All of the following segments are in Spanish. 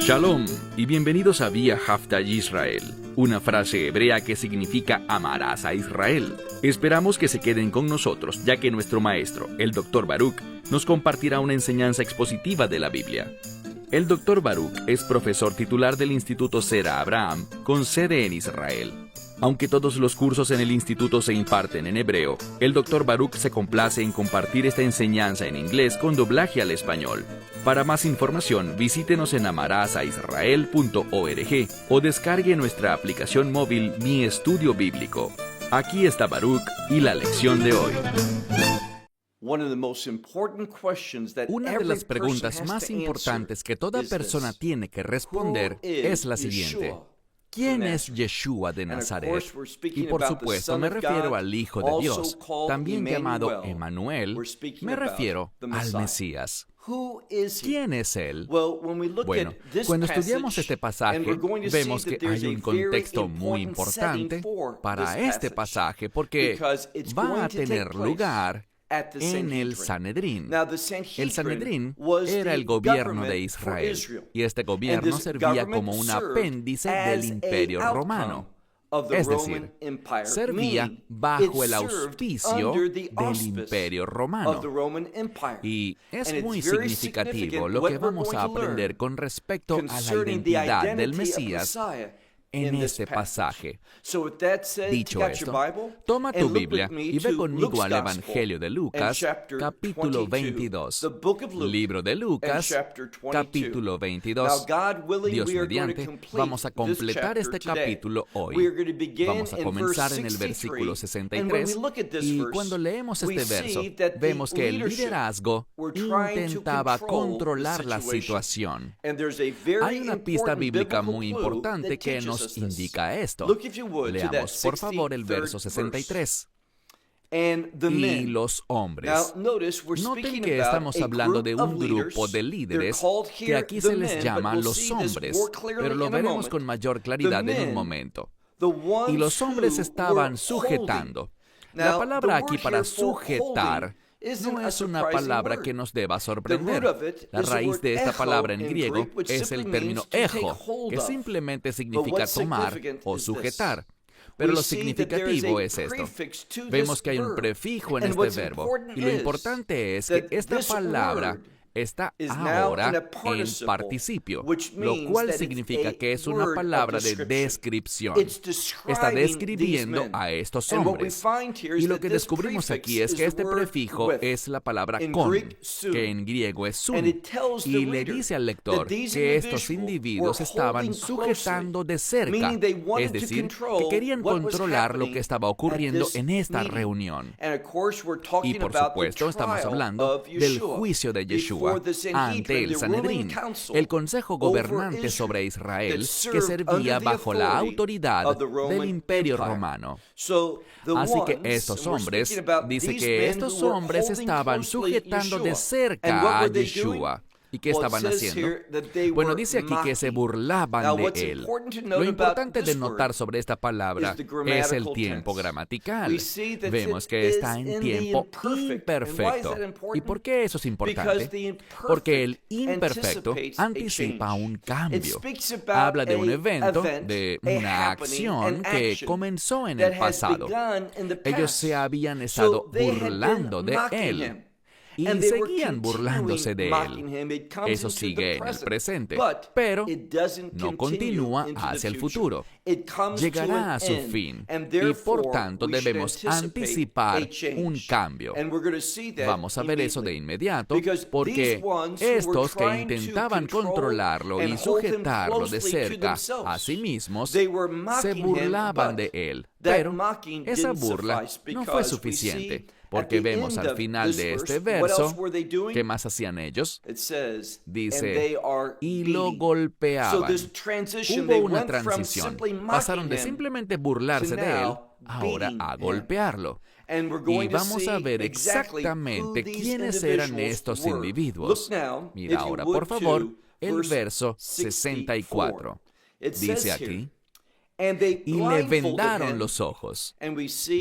Shalom y bienvenidos a Vía Haftaj Israel, una frase hebrea que significa amarás a Israel. Esperamos que se queden con nosotros, ya que nuestro maestro, el Dr. Baruch, nos compartirá una enseñanza expositiva de la Biblia. El Dr. Baruch es profesor titular del Instituto Zera Abraham, con sede en Israel. Aunque todos los cursos en el instituto se imparten en hebreo, el Dr. Baruch se complace en compartir esta enseñanza en inglés con doblaje al español. Para más información, visítenos en amarasaisrael.org o descargue nuestra aplicación móvil Mi Estudio Bíblico. Aquí está Baruch y la lección de hoy. Una de las preguntas más importantes que toda persona tiene que responder es la siguiente. ¿Quién es Yeshua de Nazaret? Y por supuesto me refiero al Hijo de Dios, también llamado Emmanuel, me refiero al Mesías. ¿Quién es Él? Bueno, cuando estudiamos este pasaje, vemos que hay un contexto muy importante para este pasaje porque va a tener lugar en el Sanedrín. El Sanedrín era el gobierno de Israel, y este gobierno servía como un apéndice del Imperio Romano. Es decir, servía bajo el auspicio del Imperio Romano. Y es muy significativo lo que vamos a aprender con respecto a la identidad del Mesías en este pasaje. Dicho esto, toma tu Biblia y ve conmigo al Evangelio de Lucas, capítulo 22. Libro de Lucas, capítulo 22. Dios mediante, vamos a completar este capítulo hoy. Vamos a comenzar en el versículo 63, y cuando leemos este verso, vemos que el liderazgo intentaba controlar la situación. Hay una pista bíblica muy importante que nos indica esto. Leamos, por favor, el verso 63. Y los hombres. Noten que estamos hablando de un grupo de líderes que aquí se les llama los hombres, pero lo veremos con mayor claridad en un momento. Y los hombres estaban sujetando. La palabra aquí para sujetar no es una palabra que nos deba sorprender. La raíz de esta palabra en griego es el término ejo, que simplemente significa tomar o sujetar. Pero lo significativo es esto. Vemos que hay un prefijo en este verbo, y lo importante es que esta palabra está ahora en participio, lo cual significa que es una palabra de descripción. Está describiendo a estos hombres. Y lo que descubrimos aquí es que este prefijo es la palabra con, que en griego es sun, y le dice al lector que estos individuos estaban sujetando de cerca, es decir, que querían controlar lo que estaba ocurriendo en esta reunión. Y por supuesto estamos hablando del juicio de Yeshua ante el Sanedrín, el consejo gobernante sobre Israel que servía bajo la autoridad del Imperio Romano. Así que estos hombres, dice que estos hombres estaban sujetando de cerca a Yeshua. ¿Y qué estaban haciendo? Bueno, dice aquí que se burlaban de él. Lo importante de notar sobre esta palabra es el tiempo gramatical. Vemos que está en tiempo imperfecto. ¿Y por qué eso es importante? Porque el imperfecto anticipa un cambio. Habla de un evento, de una acción que comenzó en el pasado. Ellos se habían estado burlando de él. Y seguían burlándose de él. Eso sigue en el presente, pero no continúa hacia el futuro. Llegará a su fin, y por tanto debemos anticipar un cambio. Vamos a ver eso de inmediato, porque estos que intentaban controlarlo y sujetarlo de cerca a sí mismos, se burlaban de él. Pero esa burla no fue suficiente, porque vemos al final de este verso, ¿qué más hacían ellos? Dice, y lo golpeaban. Hubo una transición. Pasaron de simplemente burlarse de él, ahora a golpearlo. Y vamos a ver exactamente quiénes eran estos individuos. Mira ahora, por favor, el verso 64. Dice aquí, y le vendaron los ojos.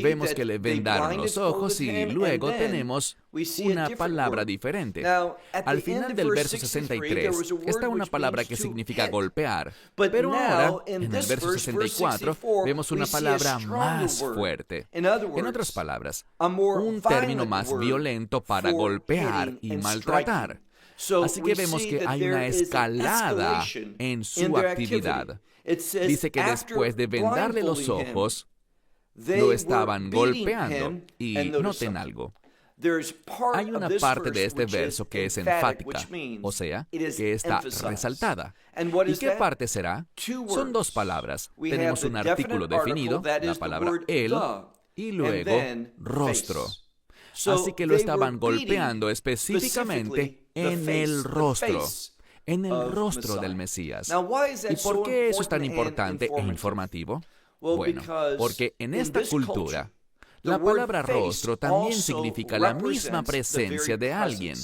Vemos que le vendaron los ojos y luego tenemos una palabra diferente. Al final del verso 63 está una palabra que significa golpear, pero ahora, en el verso 64, vemos una palabra más fuerte. En otras palabras, un término más violento para golpear y maltratar. Así que vemos que hay una escalada en su actividad. Dice que después de vendarle los ojos, lo estaban golpeando. Y noten algo. Hay una parte de este verso que es enfática, o sea, que está resaltada. ¿Y qué parte será? Son dos palabras. Tenemos un artículo definido, la palabra el, y luego rostro. Así que lo estaban golpeando específicamente en el rostro. En el rostro del Mesías. ¿Y por qué eso es tan importante e informativo? Bueno, porque en esta cultura, la palabra rostro también significa la misma presencia de alguien.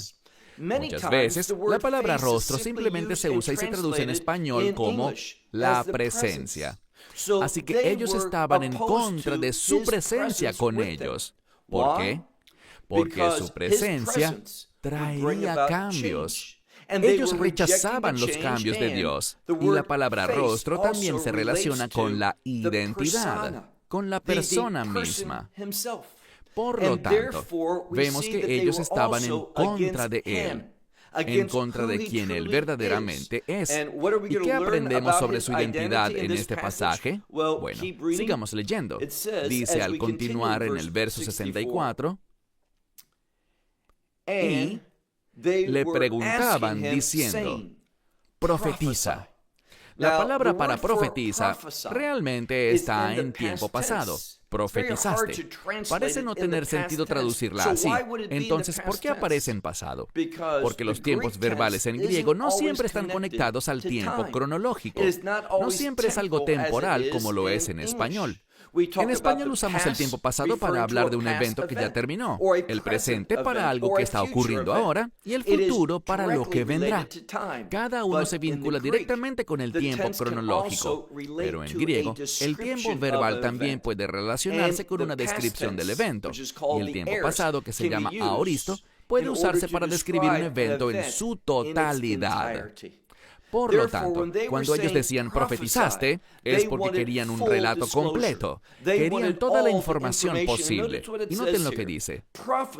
Muchas veces, la palabra rostro simplemente se usa y se traduce en español como la presencia. Así que ellos estaban en contra de su presencia con ellos. ¿Por qué? Porque su presencia traería cambios. Ellos rechazaban los cambios de Dios. Y la palabra rostro también se relaciona con la identidad, con la persona misma. Por lo tanto, vemos que ellos estaban en contra de Él, en contra de quien Él verdaderamente es. ¿Y qué aprendemos sobre su identidad en este pasaje? Bueno, sigamos leyendo. Dice al continuar en el verso 64, y le preguntaban diciendo, profetiza. La palabra para profetiza realmente está en tiempo pasado. Profetizaste. Parece no tener sentido traducirla así. Entonces, ¿por qué aparece en pasado? Porque los tiempos verbales en griego no siempre están conectados al tiempo cronológico. No siempre es algo temporal como lo es en español. En español usamos el tiempo pasado para hablar de un evento que ya terminó, el presente para algo que está ocurriendo ahora y el futuro para lo que vendrá. Cada uno se vincula directamente con el tiempo cronológico, pero en griego el tiempo verbal también puede relacionarse con una descripción del evento, y el tiempo pasado, que se llama aoristo, puede usarse para describir un evento en su totalidad. Por lo tanto, cuando ellos decían profetizaste, es porque querían un relato completo. Querían toda la información posible. Y noten lo que dice.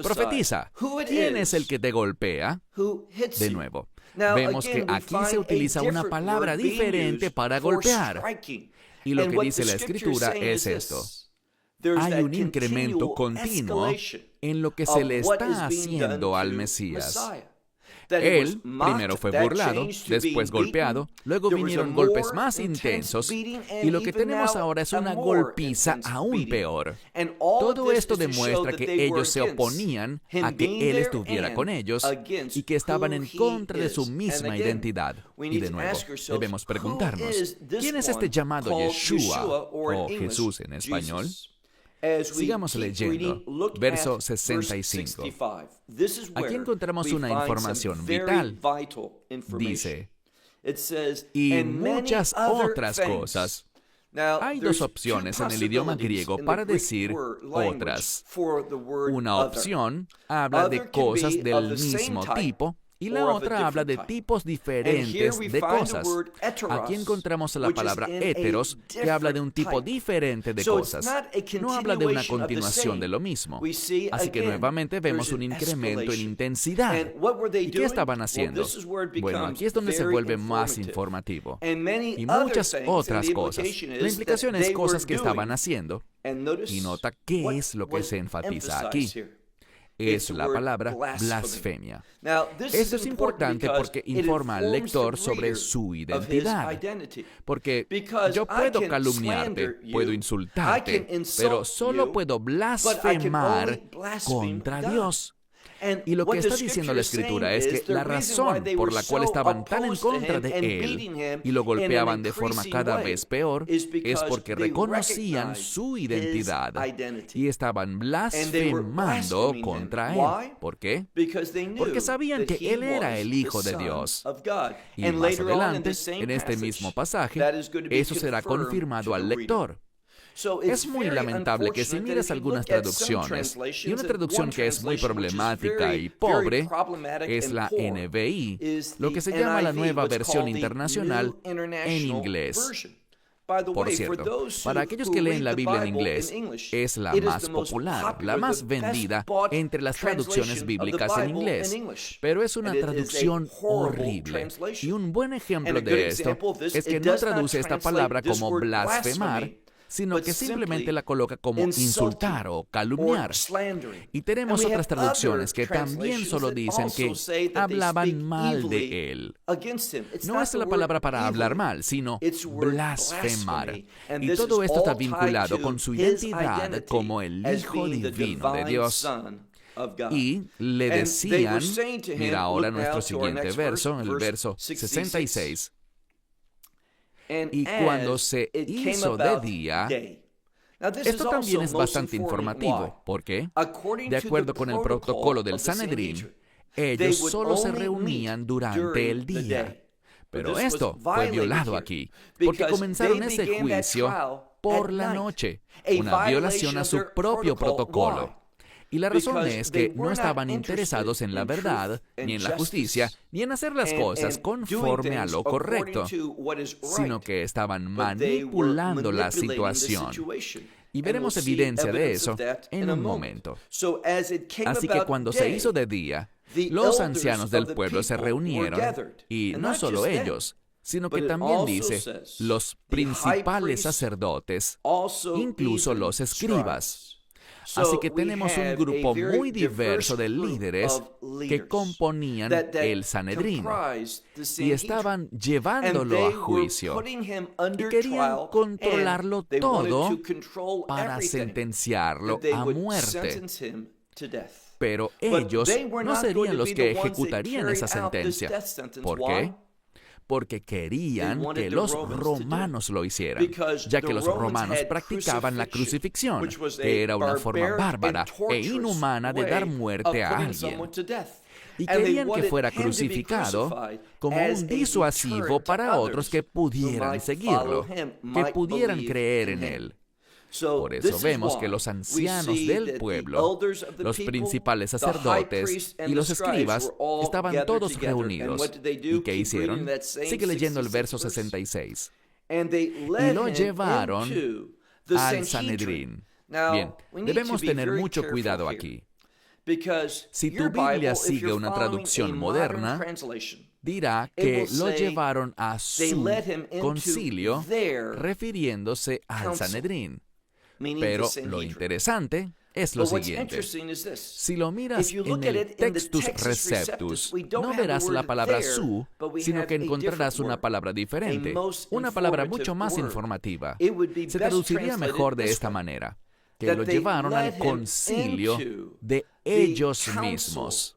Profetiza. ¿Quién es el que te golpea? De nuevo, vemos que aquí se utiliza una palabra diferente para golpear. Y lo que dice la Escritura es esto. Hay un incremento continuo en lo que se le está haciendo al Mesías. Él primero fue burlado, después golpeado, luego vinieron golpes más intensos, y lo que tenemos ahora es una golpiza aún peor. Todo esto demuestra que ellos se oponían a que Él estuviera con ellos y que estaban en contra de su misma identidad. Y de nuevo, debemos preguntarnos, ¿quién es este llamado Yeshua o Jesús en español? Sigamos leyendo, verso 65. Aquí encontramos una información vital. Dice, y muchas otras cosas. Hay dos opciones en el idioma griego para decir otras. Una opción habla de cosas del mismo tipo, y la otra habla de tipos diferentes de cosas. Aquí encontramos la palabra heteros, que habla de un tipo diferente de cosas. No habla de una continuación de lo mismo. Así que nuevamente vemos un incremento en intensidad. ¿Y qué estaban haciendo? Bueno, aquí es donde se vuelve más informativo. Y muchas otras cosas. La implicación es cosas que estaban haciendo. Y nota qué es lo que se enfatiza aquí. Es la palabra blasfemia. Esto es importante porque informa al lector sobre su identidad. Porque yo puedo calumniarte, puedo insultarte, pero solo puedo blasfemar contra Dios. Y lo que está diciendo la Escritura es que la razón por la cual estaban tan en contra de él y lo golpeaban de forma cada vez peor es porque reconocían su identidad y estaban blasfemando contra él. ¿Por qué? Porque sabían que él era el Hijo de Dios. Y más adelante, en este mismo pasaje, eso será confirmado al lector. Es muy lamentable que si miras algunas traducciones, y una traducción que es muy problemática y pobre es la NVI, lo que se llama la Nueva Versión Internacional en inglés. Por cierto, para aquellos que leen la Biblia en inglés, es la más popular, la más vendida entre las traducciones bíblicas en inglés. Pero es una traducción horrible. Y un buen ejemplo de esto es que no traduce esta palabra como blasfemar, sino que simplemente la coloca como insultar o calumniar. Y tenemos otras traducciones que también solo dicen que hablaban mal de él. No es la palabra para hablar mal, sino blasfemar. Y todo esto está vinculado con su identidad como el Hijo divino de Dios. Y le decían, mira ahora nuestro siguiente verso, el verso 66. Y cuando se hizo de día, esto también es bastante informativo. ¿Por qué? De acuerdo con el protocolo del Sanedrín, ellos solo se reunían durante el día. Pero esto fue violado aquí, porque comenzaron ese juicio por la noche, una violación a su propio protocolo. Y la razón es que no estaban interesados en la verdad, ni en la justicia, ni en hacer las cosas conforme a lo correcto, sino que estaban manipulando la situación. Y veremos evidencia de eso en un momento. Así que cuando se hizo de día, los ancianos del pueblo se reunieron, y no solo ellos, sino que también dice los principales sacerdotes, incluso los escribas. Así que tenemos un grupo muy diverso de líderes que componían el Sanedrín y estaban llevándolo a juicio y querían controlarlo todo para sentenciarlo a muerte. Pero ellos no serían los que ejecutarían esa sentencia. ¿Por qué? Porque querían que los romanos lo hicieran, ya que los romanos practicaban la crucifixión, que era una forma bárbara e inhumana de dar muerte a alguien. Y querían que fuera crucificado como un disuasivo para otros que pudieran seguirlo, que pudieran creer en él. Por eso vemos que los ancianos del pueblo, los principales sacerdotes y los escribas estaban todos reunidos. ¿Y qué hicieron? Sigue leyendo el verso 66. Y lo llevaron al Sanedrín. Bien, debemos tener mucho cuidado aquí. Si tu Biblia sigue una traducción moderna, dirá que lo llevaron a su concilio, refiriéndose al Sanedrín. Pero lo interesante es lo siguiente. Si lo miras en el Textus Receptus, no verás la palabra su, sino que encontrarás una palabra diferente, una palabra mucho más informativa. Se traduciría mejor de esta manera, que lo llevaron al concilio de ellos mismos.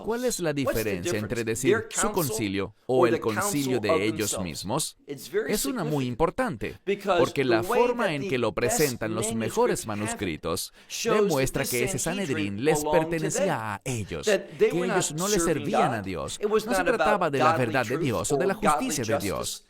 ¿Cuál es la diferencia entre decir su concilio o el concilio de ellos mismos? Es una muy importante, porque la forma en que lo presentan los mejores manuscritos demuestra que ese Sanedrín les pertenecía a ellos, que ellos no le servían a Dios. No se trataba de la verdad de Dios o de la justicia de Dios,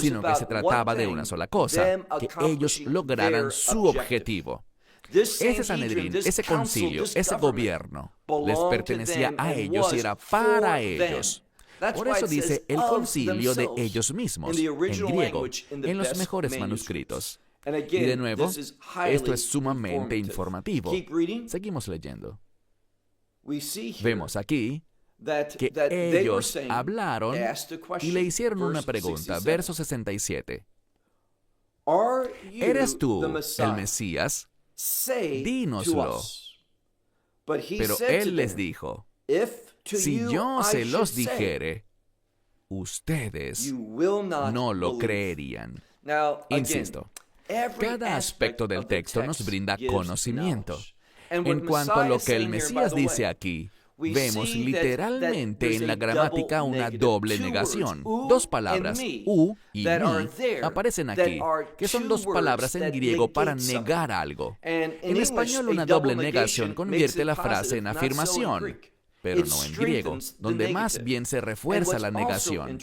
sino que se trataba de una sola cosa, que ellos lograran su objetivo. Ese Sanedrín, ese concilio, ese gobierno, les pertenecía a ellos y era para ellos. Por eso dice el concilio de ellos mismos, en griego, en los mejores manuscritos. Y de nuevo, esto es sumamente informativo. Seguimos leyendo. Vemos aquí que ellos hablaron y le hicieron una pregunta. Verso 67. ¿Eres tú el Mesías? Dínoslo. Pero él les dijo, si yo se los dijere, ustedes no lo creerían. Insisto, cada aspecto del texto nos brinda conocimiento. En cuanto a lo que el Mesías dice aquí, vemos literalmente en la gramática una doble negación. Dos palabras, u y mi, aparecen aquí, que son dos palabras en griego para negar algo. En español, una doble negación convierte la frase en afirmación, pero no en griego, donde más bien se refuerza la negación.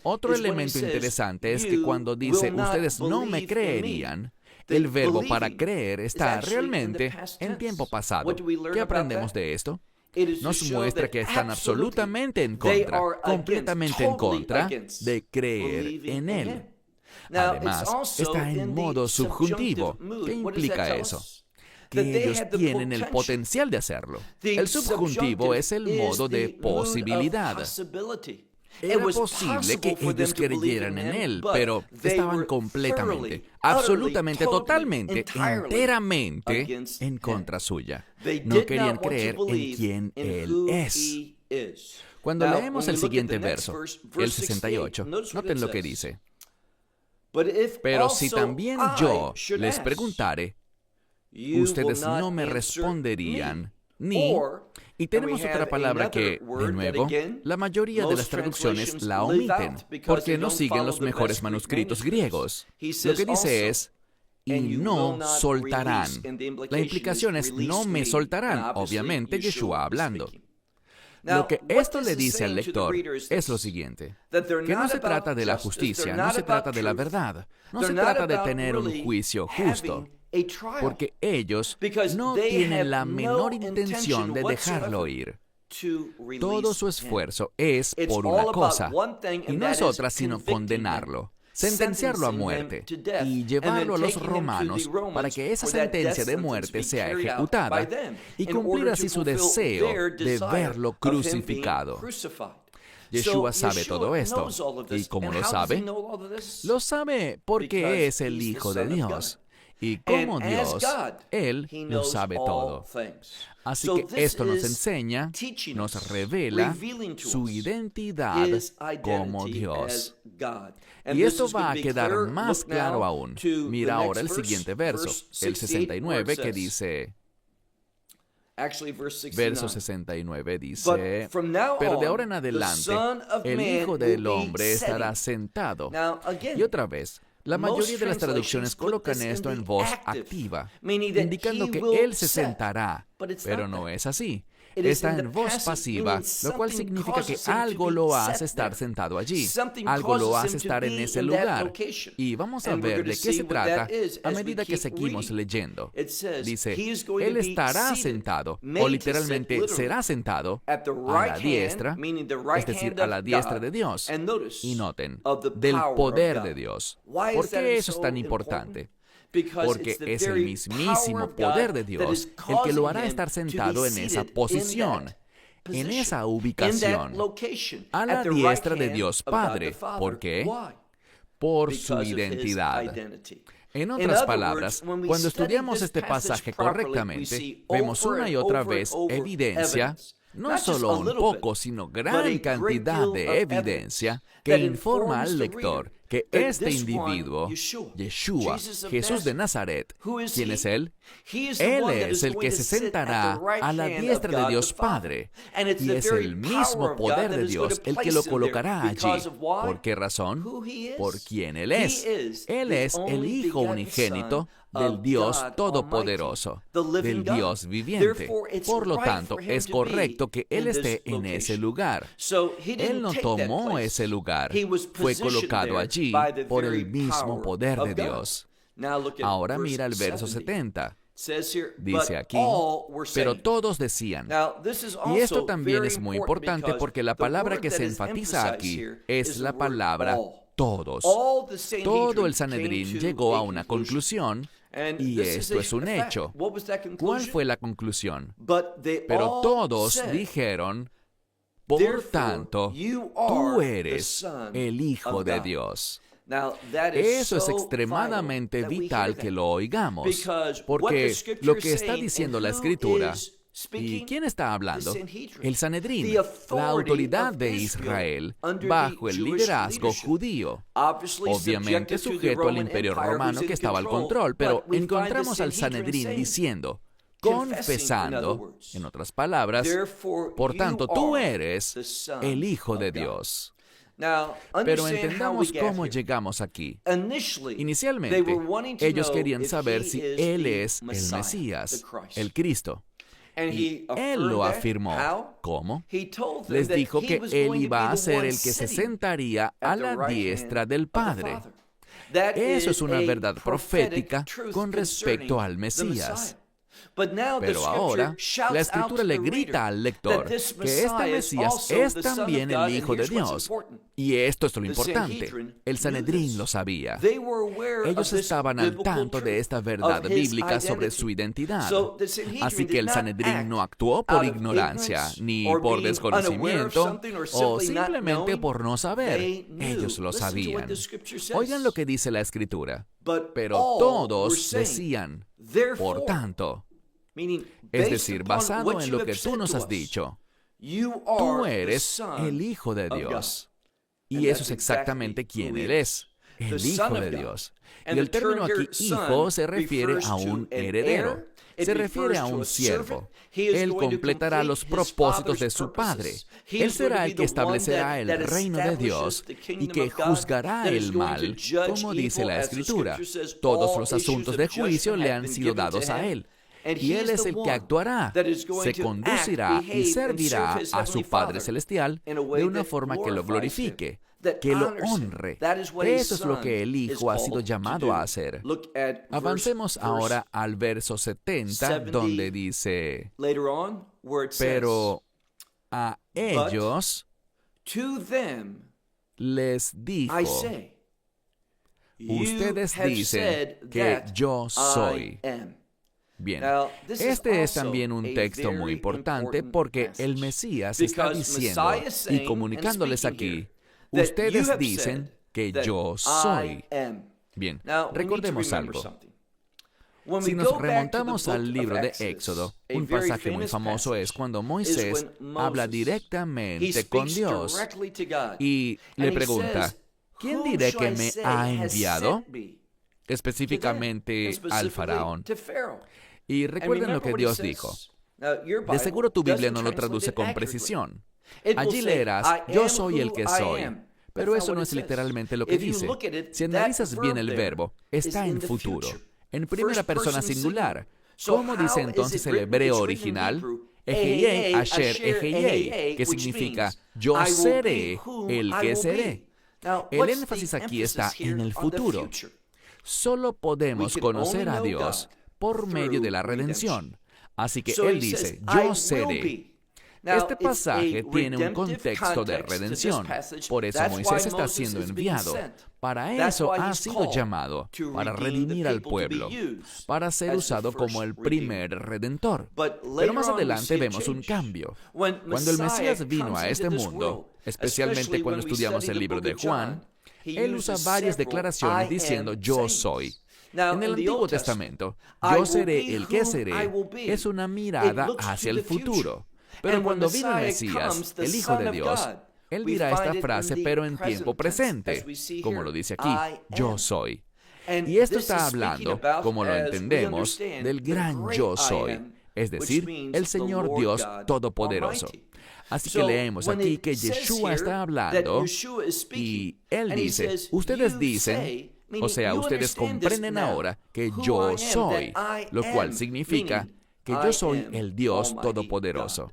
Otro elemento interesante es que cuando dice ustedes no me creerían, el verbo para creer está realmente en tiempo pasado. ¿Qué aprendemos de esto? Nos muestra que están absolutamente en contra, completamente en contra de creer en Él. Además, está en modo subjuntivo. ¿Qué implica eso? Que ellos tienen el potencial de hacerlo. El subjuntivo es el modo de posibilidad. Era posible que ellos creyeran en Él, pero estaban completamente, absolutamente, totalmente, enteramente en contra suya. No querían creer en quién Él es. Cuando leemos el siguiente verso, el 68, noten lo que dice. Pero si también yo les preguntare, ustedes no me responderían, ni... Y tenemos otra palabra que, de nuevo, la mayoría de las traducciones la omiten, porque no siguen los mejores manuscritos griegos. Lo que dice es, y no soltarán. La implicación es, no me soltarán, obviamente Yeshua hablando. Lo que esto le dice al lector es lo siguiente, que no se trata de la justicia, no se trata de la verdad, no se trata de tener un juicio justo, porque ellos no tienen la menor intención de dejarlo ir. Todo su esfuerzo es por una cosa, y no es otra sino condenarlo, sentenciarlo a muerte y llevarlo a los romanos para que esa sentencia de muerte sea ejecutada y cumplir así su deseo de verlo crucificado. Yeshua sabe todo esto. ¿Y cómo lo sabe? Lo sabe porque es el Hijo de Dios. Y como Dios, Él lo sabe todo. Así que esto nos enseña, nos revela su identidad como Dios. Y esto va a quedar más claro aún. Mira ahora el siguiente verso, el 69, que dice... Verso 69 dice, pero de ahora en adelante, el Hijo del Hombre estará sentado. Y otra vez, la mayoría de las traducciones colocan esto en voz activa, indicando que Él se sentará, pero no es así. Está en voz pasiva, lo cual significa que algo lo hace estar sentado allí, algo lo hace estar en ese lugar. Y vamos a ver de qué se trata a medida que seguimos leyendo. Dice, Él estará sentado, o literalmente será sentado, a la diestra, es decir, a la diestra de Dios. Y noten, del poder de Dios. ¿Por qué eso es tan importante? Porque es el mismísimo poder de Dios el que lo hará estar sentado en esa posición, en esa ubicación, a la diestra de Dios Padre. ¿Por qué? Por su identidad. En otras palabras, cuando estudiamos este pasaje correctamente, vemos una y otra vez evidencia, no solo un poco, sino gran cantidad de evidencia que informa al lector que este individuo, Yeshua, Jesús de Nazaret, ¿quién es Él? Él es el que se sentará a la diestra de Dios Padre, y es el mismo poder de Dios el que lo colocará allí. ¿Por qué razón? Por quién Él es. Él es el Hijo unigénito del Dios Todopoderoso, del Dios viviente. Por lo tanto, es correcto que Él esté en ese lugar. Él no tomó ese lugar, fue colocado allí por el mismo poder de Dios. Ahora mira el verso 70. Dice aquí, pero todos decían. Y esto también es muy importante porque la palabra que se enfatiza aquí es la palabra todos. Todo el Sanedrín llegó a una conclusión, y esto es un hecho. ¿Cuál fue la conclusión? Pero todos dijeron, por tanto, tú eres el Hijo de Dios. Eso es extremadamente vital que lo oigamos, porque lo que está diciendo la Escritura, ¿y quién está hablando? El Sanedrín, la autoridad de Israel, bajo el liderazgo judío, obviamente sujeto al imperio romano que estaba al control, pero encontramos al Sanedrín diciendo, confesando, en otras palabras, por tanto, tú eres el Hijo de Dios. Pero entendamos cómo llegamos aquí. Inicialmente, ellos querían saber si Él es el Mesías, el Cristo. Y Él lo afirmó. ¿Cómo? Les dijo que Él iba a ser el que se sentaría a la diestra del Padre. Eso es una verdad profética con respecto al Mesías. Pero ahora, la Escritura le grita al lector que este Mesías es también el Hijo de Dios. Y esto es lo importante. El Sanedrín lo sabía. Ellos estaban al tanto de esta verdad bíblica sobre su identidad. Así que el Sanedrín no actuó por ignorancia, ni por desconocimiento, o simplemente por no saber. Ellos lo sabían. Oigan lo que dice la Escritura. Pero todos decían, por tanto, es decir, basado en lo que tú nos has dicho, tú eres el Hijo de Dios. Y eso es exactamente quién Él es, el Hijo de Dios. Y el término aquí, hijo, se refiere a un heredero, se refiere a un siervo. Él completará los propósitos de su Padre. Él será el que establecerá el reino de Dios y que juzgará el mal, como dice la Escritura. Todos los asuntos de juicio le han sido dados a Él. Y Él es el que actuará, se conducirá y servirá a su Padre Celestial de una forma que lo glorifique, que lo honre. Eso es lo que el Hijo ha sido llamado a hacer. Avancemos ahora al verso 70, donde dice, pero a ellos les dijo, ustedes dicen que yo soy. Bien, este es también un texto muy importante porque el Mesías está diciendo y comunicándoles aquí, ustedes dicen que yo soy. Bien, recordemos algo. Si nos remontamos al libro de Éxodo, un pasaje muy famoso es cuando Moisés habla directamente con Dios y le pregunta, ¿quién diré que me ha enviado? Específicamente al faraón. Y recuerden lo que Dios dijo. De seguro tu Biblia no lo traduce con precisión. Allí leerás, yo soy el que soy. Pero eso no es literalmente lo que dice. Si analizas bien el verbo, está en futuro, en primera persona singular. ¿Cómo dice entonces el hebreo original? Ejeyei, asher, ejeyei, que significa, yo seré el que seré. El énfasis aquí está en el futuro. Solo podemos conocer a Dios por medio de la redención. Así que Él dice, yo seré. Este pasaje tiene un contexto de redención. Por eso Moisés está siendo enviado. Para eso ha sido llamado, para redimir al pueblo, para ser usado como el primer redentor. Pero más adelante vemos un cambio. Cuando el Mesías vino a este mundo, especialmente cuando estudiamos el libro de Juan, Él usa varias declaraciones diciendo, yo soy. En el Antiguo Testamento, yo seré el que seré, es una mirada hacia el futuro. Pero cuando vino el Mesías, el Hijo de Dios, Él dirá esta frase, pero en tiempo presente, como lo dice aquí, yo soy. Y esto está hablando, como lo entendemos, del gran yo soy, es decir, el Señor Dios Todopoderoso. Así que leemos aquí que Yeshua está hablando y Él dice, ustedes dicen, o sea, ustedes comprenden ahora que yo soy, lo cual significa que yo soy el Dios Todopoderoso.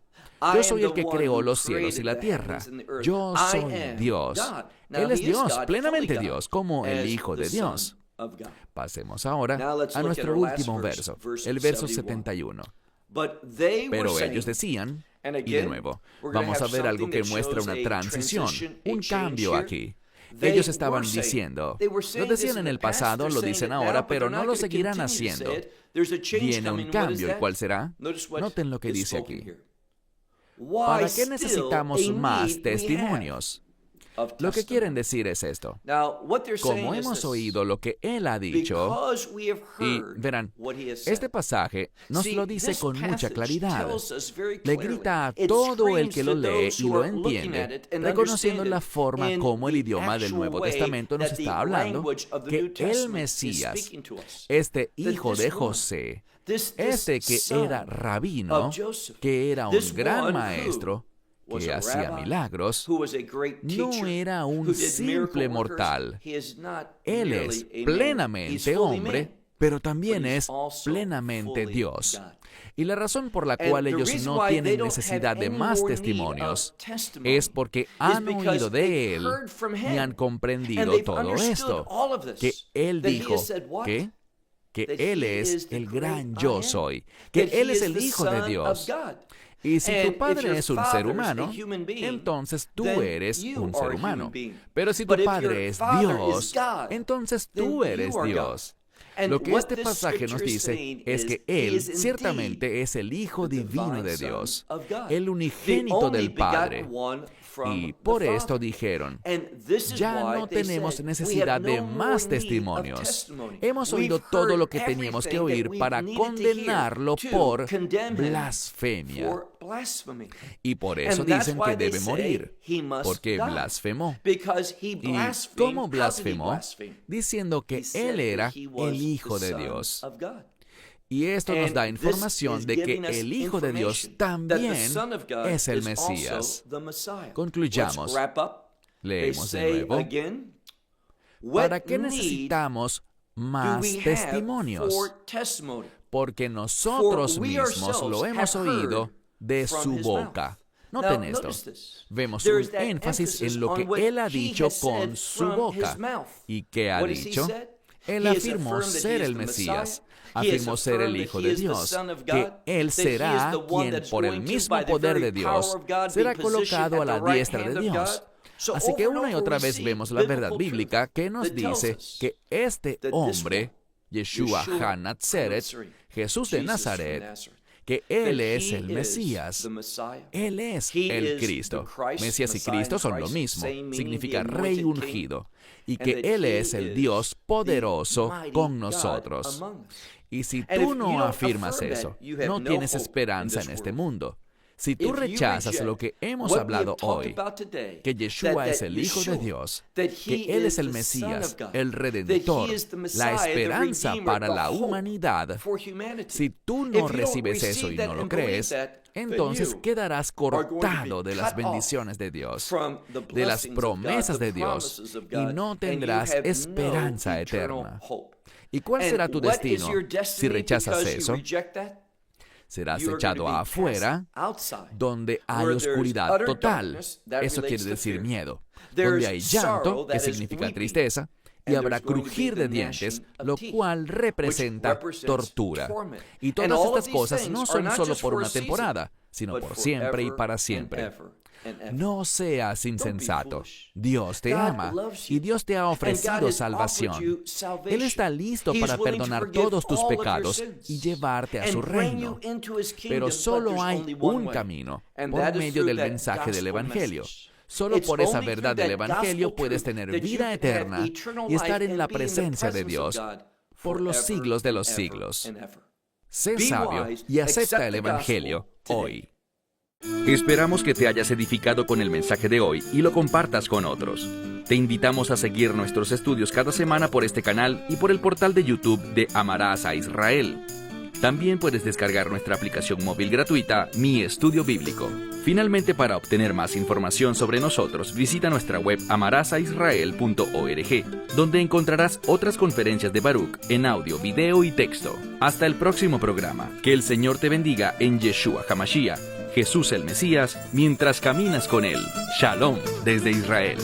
Yo soy el que creó los cielos y la tierra. Yo soy Dios. Él es Dios, plenamente Dios, como el Hijo de Dios. Pasemos ahora a nuestro último verso, el verso 71. Pero ellos decían, y de nuevo, vamos a ver algo que muestra una transición, un cambio aquí. Ellos estaban diciendo, lo decían en el pasado, lo dicen ahora, pero no lo seguirán haciendo. Viene un cambio, ¿y cuál será? Noten lo que dice aquí. ¿Para qué necesitamos más testimonios? Lo que quieren decir es esto. Como hemos oído lo que Él ha dicho, y verán, este pasaje nos lo dice con mucha claridad. Le grita a todo el que lo lee y lo entiende, reconociendo la forma como el idioma del Nuevo Testamento nos está hablando, que el Mesías, este hijo de José, este que era rabino, que era un gran maestro, que hacía milagros, no era un simple mortal. Él es plenamente hombre, pero también es plenamente Dios. Y la razón por la cual ellos no tienen necesidad de más testimonios es porque han oído de Él y han comprendido todo esto. Que Él dijo que Él es el gran yo soy, que Él es el Hijo de Dios. Y si tu padre es un ser humano, entonces tú eres un ser humano. Pero si tu padre es Dios, entonces tú eres Dios. Lo que este pasaje nos dice es que Él ciertamente es el Hijo divino de Dios, el unigénito del Padre. Y por esto dijeron, ya no tenemos necesidad de más testimonios. Hemos oído todo lo que teníamos que oír para condenarlo por blasfemia. Y por eso dicen que debe morir, porque blasfemó. ¿Y cómo blasfemó? Diciendo que Él era el Hijo de Dios. Y esto nos da información de que el Hijo de Dios también es el Mesías. Concluyamos. Leemos de nuevo. ¿Para qué necesitamos más testimonios? Porque nosotros mismos lo hemos oído de su boca. Noten esto. Vemos un énfasis en lo que Él ha dicho con su boca. ¿Y qué ha dicho? Él afirmó ser el Mesías. Afirmó ser el Hijo de Dios, que Él será quien por el mismo poder de Dios será colocado a la diestra de Dios. Así que una y otra vez vemos la verdad bíblica que nos dice que este hombre, Yeshua HaNazaret, Jesús de Nazaret, que Él es el Mesías. Él es el Cristo. Mesías y Cristo son lo mismo. Significa rey ungido. Y que Él es el Dios poderoso con nosotros. Y si tú no afirmas eso, no tienes esperanza en este mundo. Si tú rechazas lo que hemos hablado hoy, que Yeshua es el Hijo de Dios, que Él es el Mesías, el Redentor, la esperanza para la humanidad, si tú no recibes eso y no lo crees, entonces quedarás cortado de las bendiciones de Dios, de las promesas de Dios, y no tendrás esperanza eterna. ¿Y cuál será tu destino si rechazas eso? Serás echado afuera, donde hay oscuridad total. Eso quiere decir miedo. Donde hay llanto, que significa tristeza, y habrá crujir de dientes, lo cual representa tortura. Y todas estas cosas no son solo por una temporada, sino por siempre y para siempre. No seas insensato. Dios te ama y Dios te ha ofrecido salvación. Él está listo para perdonar todos tus pecados y llevarte a su reino. Pero solo hay un camino, por medio del mensaje del Evangelio. Solo por esa verdad del Evangelio puedes tener vida eterna y estar en la presencia de Dios por los siglos de los siglos. Sé sabio y acepta el Evangelio hoy. Esperamos que te hayas edificado con el mensaje de hoy y lo compartas con otros. Te invitamos a seguir nuestros estudios cada semana por este canal y por el portal de YouTube de Amarás a Israel. También puedes descargar nuestra aplicación móvil gratuita, Mi Estudio Bíblico. Finalmente, para obtener más información sobre nosotros, visita nuestra web amarasaisrael.org, donde encontrarás otras conferencias de Baruch en audio, video y texto. Hasta el próximo programa. Que el Señor te bendiga en Yeshua HaMashiach, Jesús el Mesías, mientras caminas con Él. Shalom desde Israel.